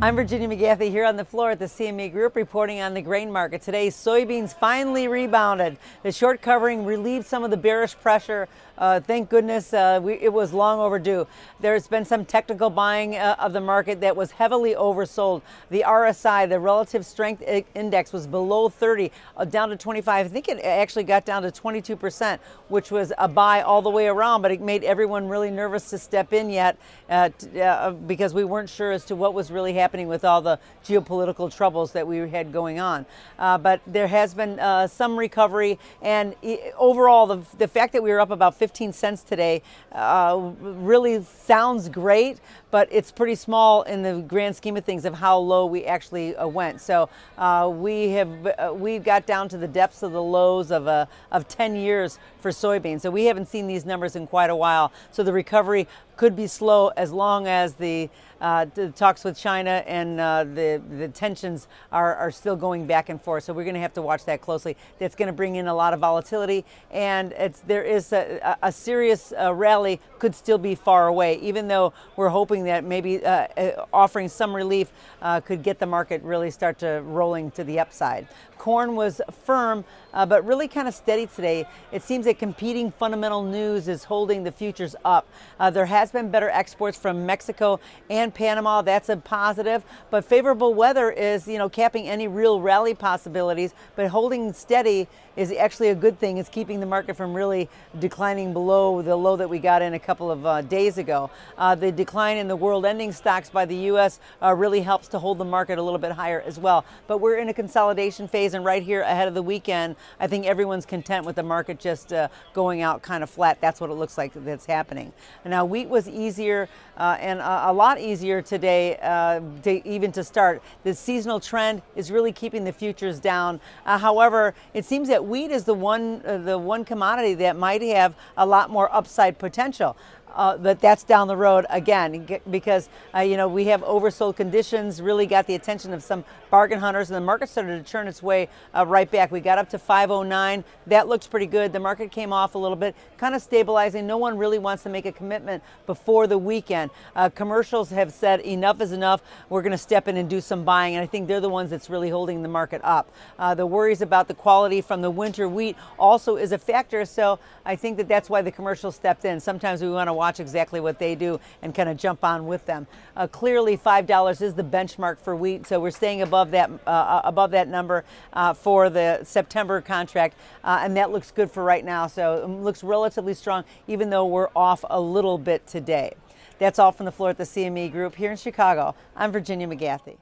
I'm Virginia McGathey here on the floor at the CME Group reporting on the grain market. Today, soybeans finally rebounded. The short covering relieved some of the bearish pressure. Thank goodness it was long overdue. There's been some technical buying of the market that was heavily oversold. The RSI, the relative strength index, was below 30, down to 25. I think it actually got down to 22%, which was a buy all the way around, but it made everyone really nervous to step in yet because we weren't sure as to what was really happening with all the geopolitical troubles that we had going on. But there has been some recovery, and overall the fact that we were up about 15 cents today really sounds great, but it's pretty small in the grand scheme of things of how low we actually went. So we got down to the depths of the lows of 10 years for soybeans. So we haven't seen these numbers in quite a while. So the recovery could be slow as long as the talks with China and the tensions are still going back and forth. So we're going to have to watch that closely. That's going to bring in a lot of volatility, and there is a serious rally could still be far away, even though we're hoping that maybe offering some relief could get the market really start to rolling to the upside. Corn was firm, but really kind of steady today. It seems that competing fundamental news is holding the futures up. There has been better exports from Mexico and Panama. That's a positive, but favorable weather is, capping any real rally possibilities, but holding steady is actually a good thing. It's keeping the market from really declining below the low that we got in a couple of days ago. The decline in the world ending stocks by the U.S. Really helps to hold the market a little bit higher as well. But we're in a consolidation phase, and right here ahead of the weekend, I think everyone's content with the market just going out kind of flat. That's what it looks like that's happening. Now, wheat was easier and a lot easier today, even to start. The seasonal trend is really keeping the futures down. However, it seems that wheat is the one commodity that might have a lot more upside potential. But that's down the road again, because we have oversold conditions, really got the attention of some bargain hunters, and the market started to turn its way right back. We got up to 509. That looks pretty good. The market came off a little bit, kind of stabilizing. No one really wants to make a commitment before the weekend. Commercials have said enough is enough. We're going to step in and do some buying, and I think they're the ones that's really holding the market up. The worries about the quality from the winter wheat also is a factor, so I think that's why the commercials stepped in. Sometimes we want to watch exactly what they do and kind of jump on with them. Clearly, $5 is the benchmark for wheat, so we're staying above that number for the September contract, and that looks good for right now. So it looks relatively strong, even though we're off a little bit today. That's all from the floor at the CME Group here in Chicago. I'm Virginia McGathey.